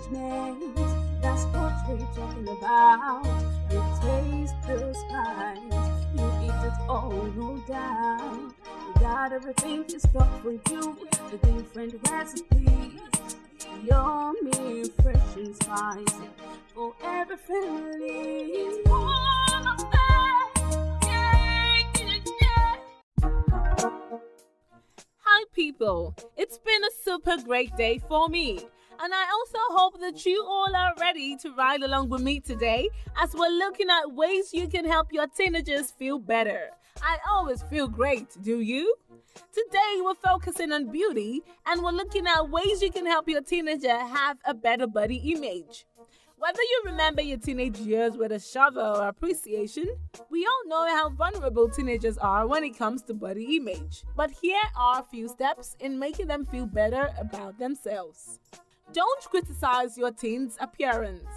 management. That's what we're talking about. You taste the spice, you eat it all, no doubt. We got everything in stock for you, the different recipes. Yummy, fresh and spicy for every family. It's one of them. Hi people, it's been a super great day for me. And I also hope that you all are ready to ride along with me today as we're looking at ways you can help your teenagers feel better. I always feel great, do you? Today we're focusing on beauty and we're looking at ways you can help your teenager have a better body image. Whether you remember your teenage years with a shovel or appreciation, we all know how vulnerable teenagers are when it comes to body image. But here are a few steps in making them feel better about themselves. Don't criticize your teen's appearance.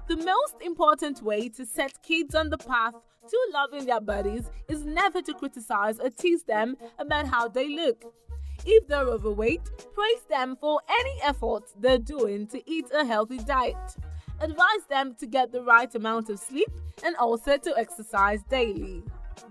The most important way to set kids on the path to loving their bodies is never to criticize or tease them about how they look. If they're overweight, praise them for any effort they're doing to eat a healthy diet. Advise them to get the right amount of sleep and also to exercise daily.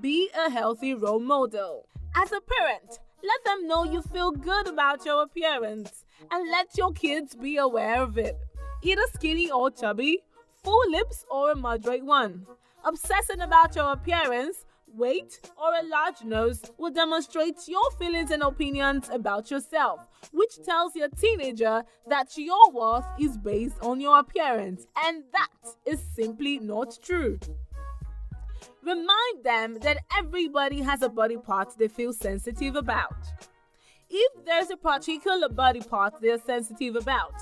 Be a healthy role model. As a parent, let them know you feel good about your appearance and let your kids be aware of it. Either skinny or chubby, full lips or a moderate one. Obsessing about your appearance, weight, or a large nose will demonstrate your feelings and opinions about yourself, which tells your teenager that your worth is based on your appearance, and that is simply not true. Remind them that everybody has a body part they feel sensitive about. If there's a particular body part they're sensitive about,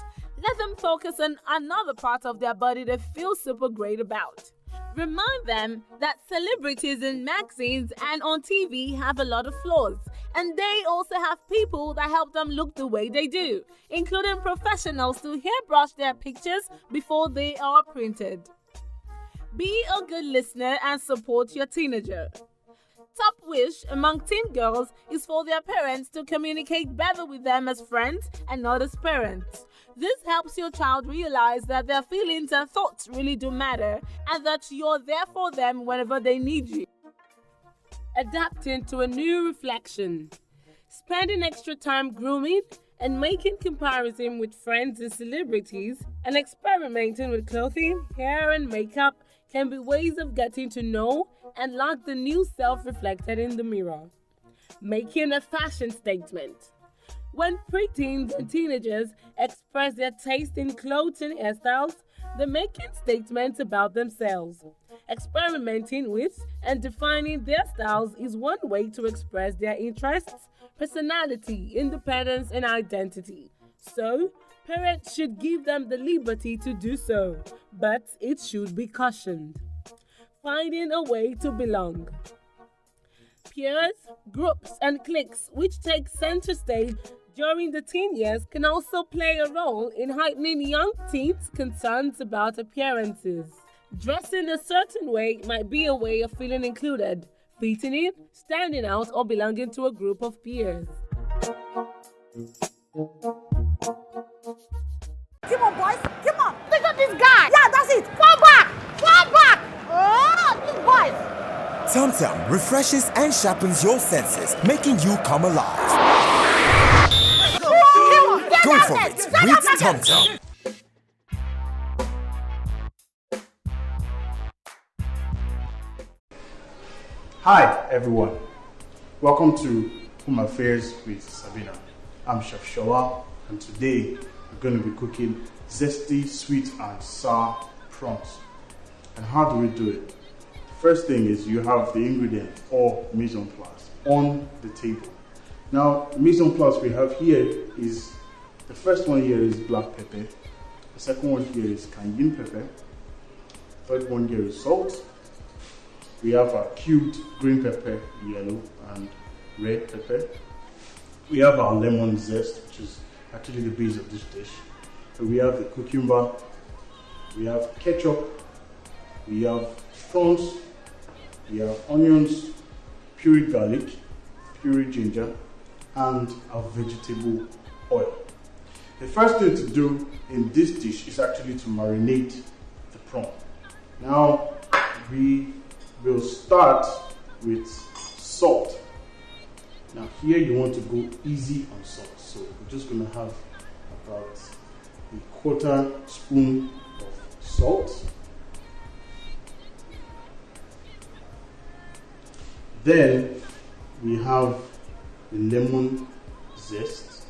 let them focus on another part of their body they feel super great about. Remind them that celebrities in magazines and on TV have a lot of flaws, and they also have people that help them look the way they do, including professionals to hairbrush their pictures before they are printed. Be a good listener and support your teenager. Top wish among teen girls is for their parents to communicate better with them as friends and not as parents. This helps your child realize that their feelings and thoughts really do matter and that you're there for them whenever they need you. Adapting to a new reflection. Spending extra time grooming and making comparison with friends and celebrities and experimenting with clothing, hair and makeup can be ways of getting to know and like the new self reflected in the mirror. Making a fashion statement. When preteens and teenagers express their taste in clothes and hairstyles, they're making statements about themselves. Experimenting with and defining their styles is one way to express their interests, personality, independence, and identity. So, parents should give them the liberty to do so, but it should be cautioned. Finding a way to belong. Peers, groups, and cliques which take center stage during the teen years can also play a role in heightening young teens' concerns about appearances. Dressing a certain way might be a way of feeling included, fitting in, standing out, or belonging to a group of peers. Come on, boys. Come on. Look at this guy. Yeah, that's it. Fall back. Fall back. Oh, these boys. Tum Tum refreshes and sharpens your senses, making you come alive. Go for it with Tum Tum. Hi everyone, welcome to Home Affairs with Sabina. I'm Chef Showa, and today we're going to be cooking zesty, sweet and sour prawns. And how do we do it? First thing is you have the ingredient or mise en place on the table. Now, mise en place we have here is, the first one here is black pepper, the second one here is cayenne pepper, third one here is salt. We have our cubed green pepper, yellow and red pepper. We have our lemon zest, which is actually the base of this dish. So we have the cucumber, we have ketchup, we have prawns, we have onions, pureed garlic, pureed ginger, and our vegetable oil. The first thing to do in this dish is actually to marinate the prawn. Now we will start with salt. Now here you want to go easy on salt, so we're just going to have about a 1/4 spoon of salt. Then we have the lemon zest,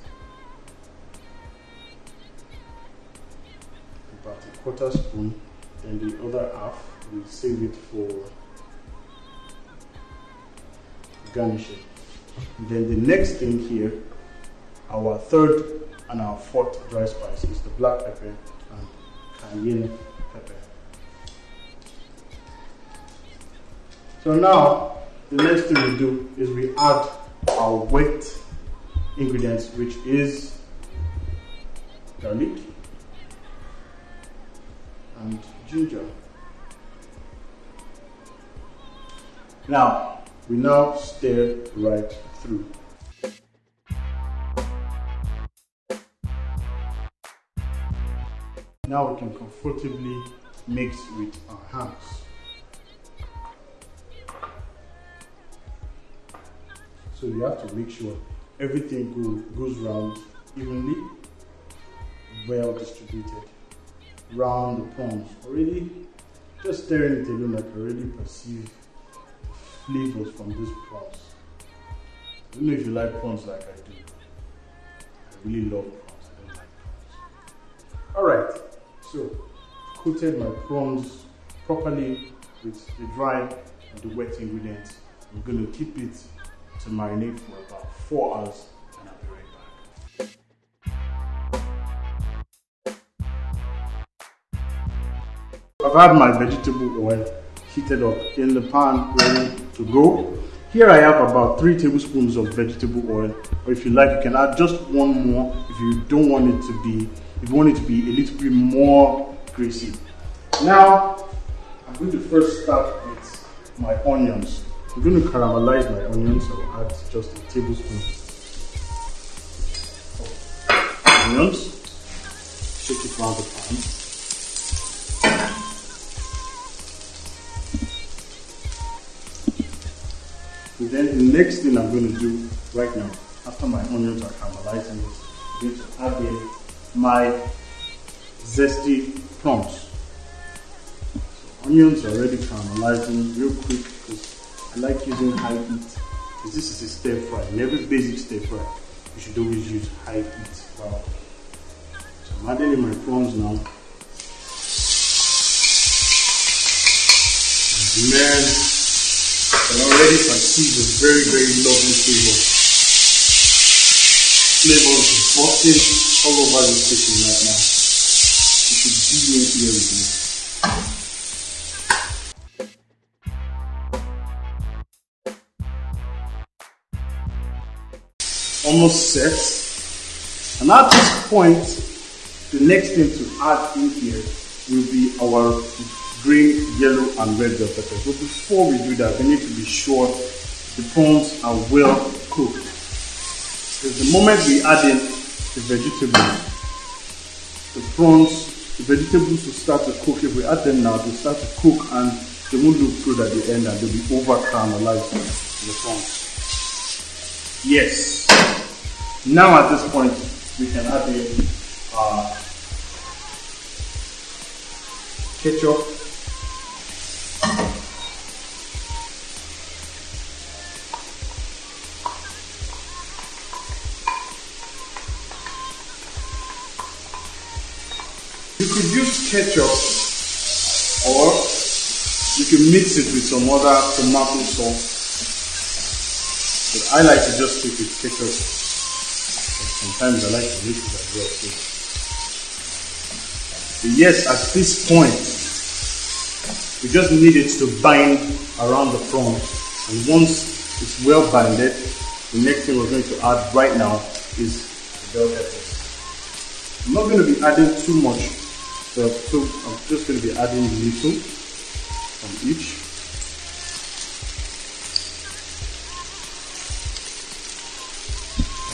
about a 1/4 spoon. Then the other half we'll save it for garnishing. And then the next thing here, our third and our fourth dry spice, is the black pepper and cayenne pepper. So now the next thing we do is we add our wet ingredients, which is garlic and ginger. Now we stir right through. Now we can comfortably mix with our hands. So you have to make sure everything goes round evenly, well distributed round the prawns. Already, just staring at it alone, I can already perceive flavors from these prawns. I don't know if you like prawns like I do. I really love prawns. I don't like prawns. Alright, so coated my prawns properly with the dry and the wet ingredients. I'm going to keep it to marinate for about 4 hours, and I'll be right back. I've had my vegetable oil heated up in the pan, ready to go. Here I have about 3 tablespoons of vegetable oil, or if you like, you can add just one more if you don't want it to be, if you want it to be a little bit more greasy. Now, I'm going to first start with my onions. I'm going to caramelize my onions, so I'll add just a tablespoon of onions. Shake it around the pan. And then the next thing I'm going to do right now, after my onions are caramelizing, is I'm going to add in my zesty prawns. So onions are already caramelizing real quick because I like using high heat, because this is a stir fry. In every basic stir fry, you should always use high heat. Wow. So I'm adding in my prawns now. And man, I can already perceive a very, very lovely flavor. Flavors busting all over the kitchen right now. You should be in here with me. Almost set. And at this point, the next thing to add in here will be our green, yellow and red bell peppers. But before we do that, we need to be sure the prawns are well cooked. Because the moment we add in the vegetables, the vegetables will start to cook. If we add them now, they'll start to cook and they won't look good at the end and they'll be over caramelized in the prawns. Yes. Now at this point, we can add in ketchup, you could use ketchup or you can mix it with some other tomato sauce. But I like to just stick with ketchup. Sometimes I like to mix it as well too. So yes, at this point, we just need it to bind around the prawns. And once it's well binded, the next thing we're going to add right now is the bell peppers. I'm not going to be adding too much, so I'm just going to be adding a little from each.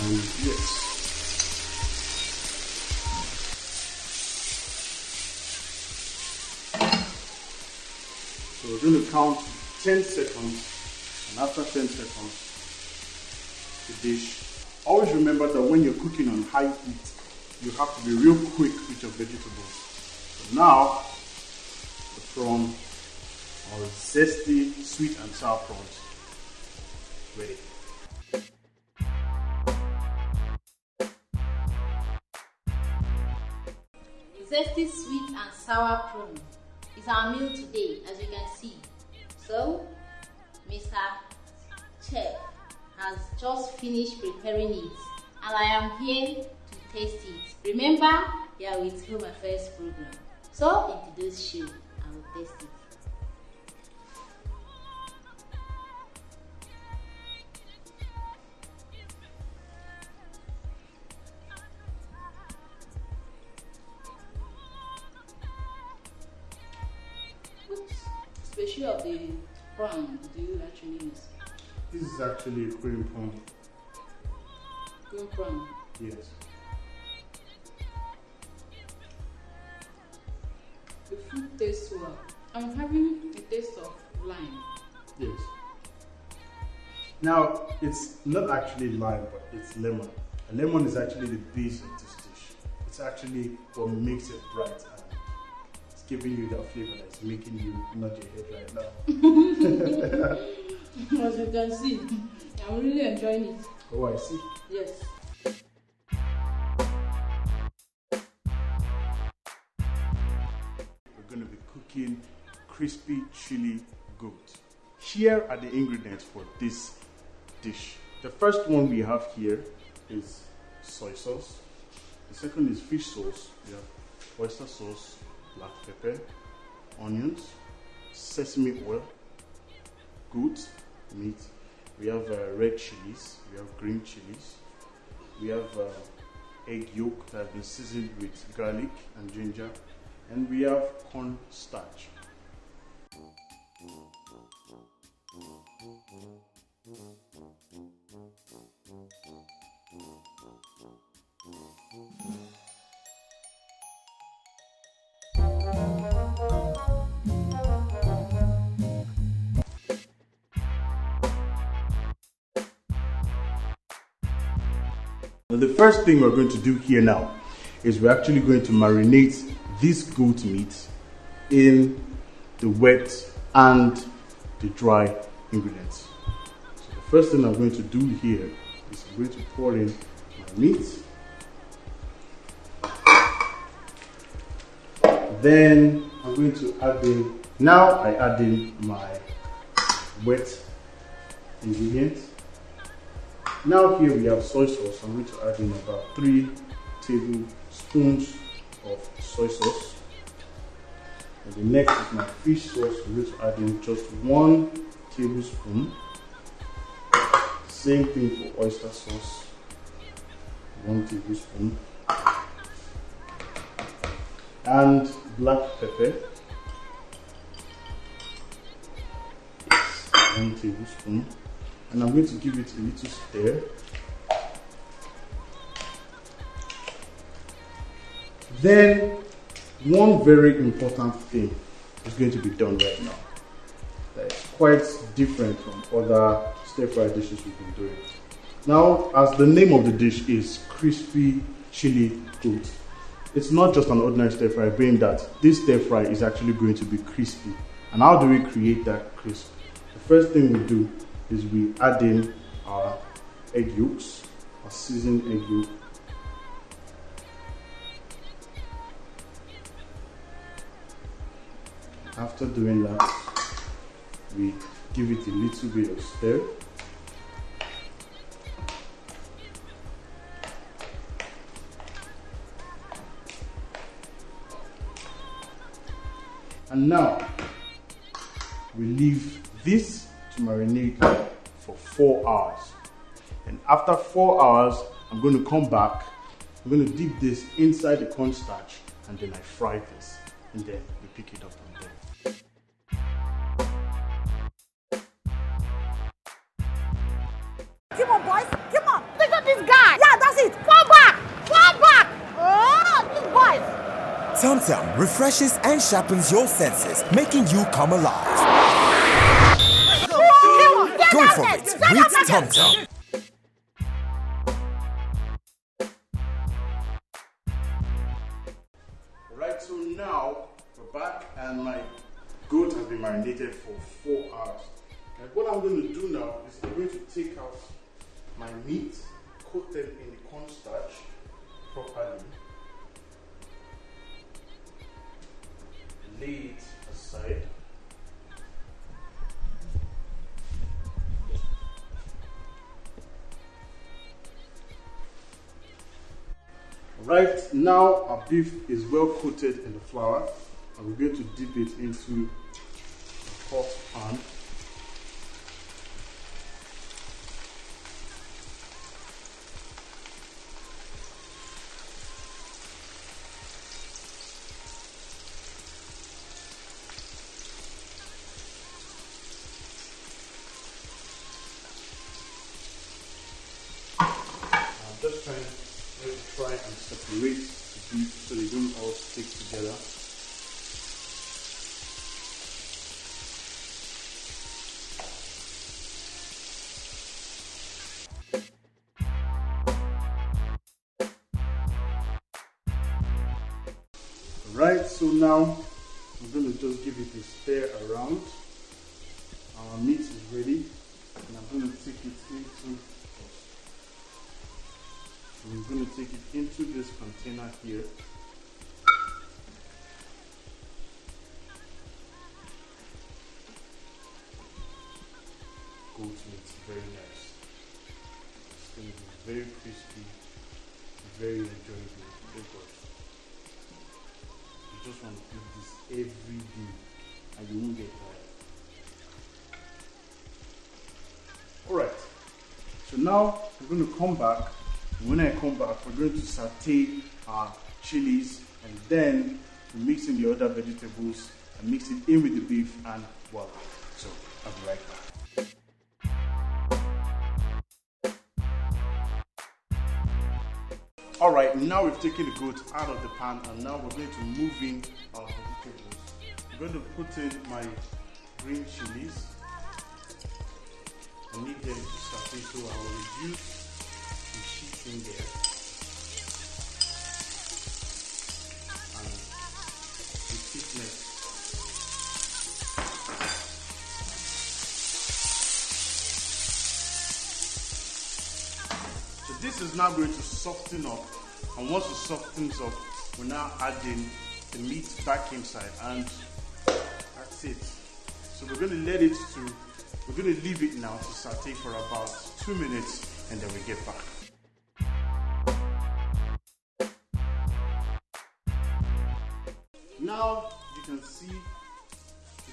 And yes. So we're going to count 10 seconds, and after 10 seconds, the dish. Always remember that when you're cooking on high heat, you have to be real quick with your vegetables. So now, the prawn, or zesty sweet and sour prawns, ready. Zesty sweet and sour prawn is our meal today, as you can see. So, Mr. Chef has just finished preparing it, and I am here to taste it. Remember, you are with Home Affairs program. So, in today's show, I will taste it. Special of the prawn do you actually use? This is actually a cream prawn. Cream prawn. Yes. The food tastes well. I'm having a taste of lime. Yes. Now, it's not actually lime, but it's lemon. And lemon is actually the base of this dish. It's actually what makes it bright, and it's giving you that flavor that's making you nod your head right now. As you can see, I'm really enjoying it. Oh, I see. Yes. We're going to be cooking crispy chili goat. Here are the ingredients for this dish. The first one we have here is soy sauce. The second is fish sauce. We have oyster sauce, black pepper, onions, sesame oil, goat meat. We have red chilies. We have green chilies. We have egg yolk that has been seasoned with garlic and ginger. And we have corn starch. Now, the first thing we're going to do here now is we're actually going to marinate this goat meat in the wet and the dry ingredients. So the first thing I'm going to do here is I'm going to pour in my meat. Then I'm going to add in, now I add in my wet ingredients. Now here we have soy sauce. I'm going to add in about 3 tablespoons of soy sauce. And the next is my fish sauce. I'm going to add in just 1 tablespoon. Same thing for oyster sauce, 1 tablespoon. And black pepper, 1 tablespoon. And I'm going to give it a little stir. Then, one very important thing is going to be done right now. That is quite different from other stir-fry dishes we've been doing. Now, as the name of the dish is crispy chili goat, it's not just an ordinary stir-fry, being that this stir-fry is actually going to be crispy. And how do we create that crisp? The first thing we do is we add in our egg yolks, our seasoned egg yolk. After doing that, we give it a little bit of stir. And now, we leave this to marinate for 4 hours. And after 4 hours, I'm going to come back. I'm going to dip this inside the cornstarch, and then I fry this. And then we pick it up from there. Come on, boys. Come on. Look at this guy. Yeah, that's it. Fall back. Fall back. Oh, these boys. Tum Tum refreshes and sharpens your senses, making you come alive. Go for it with TomTom. Alright, so now we're back and my goat has been marinated for 4 hours. And what I'm going to do now is I'm going to take out my meat, coat them in the cornstarch properly, lay it aside. Right now our beef is well coated in the flour and we're going to dip it into a hot pan. I'm just try and separate the beef so they don't all stick together. Right, so now I'm going to just give it a stir around. Our meat is ready and I'm going to take it into this container here. Goat meat, very nice. It's going to be very crispy, very enjoyable. Very good. You just want to eat this every day and you won't get tired. Alright, so now I'm going to come back. When I come back, we're going to saute our chilies and then we mix in the other vegetables and mix it in with the beef and voila. So I'll be right back. Alright, now we've taken the goat out of the pan and now we're going to move in our vegetables. I'm going to put in my green chilies. I need them to saute, so I will reduce in there and the thickness. So this is now going to soften up, and once it softens up, we're now adding the meat back inside and that's it. So we're going to leave it now to saute for about 2 minutes and then we get back. Now you can see the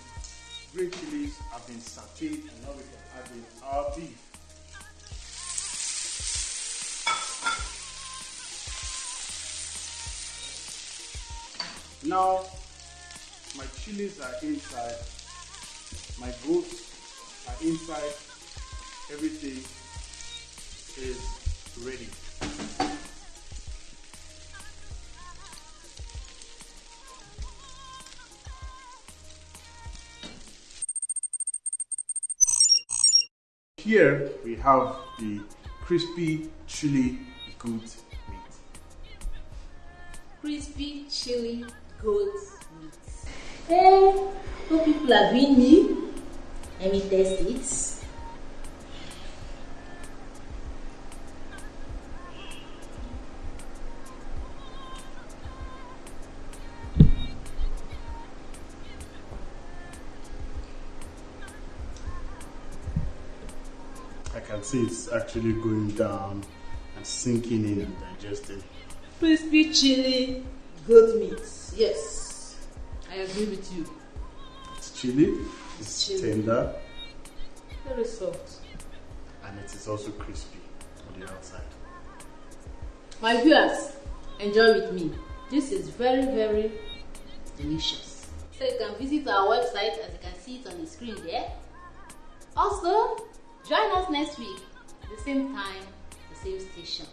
green chilies have been sauteed and now we can add in our beef. Now my chilies are inside, my goats are inside, everything is ready. Here we have the crispy chili goat meat. Crispy chili goat meat. Hey, hope people are doing me. Let me test it. I can see it's actually going down and sinking in and digesting. Crispy chili goat meat. Yes, I agree with you. It's chili, it's tender, very soft, and it is also crispy on the outside. My viewers, enjoy with me. This is very, very delicious. So you can visit our website as you can see it on the screen there. Also, join us next week, the same time, the same station.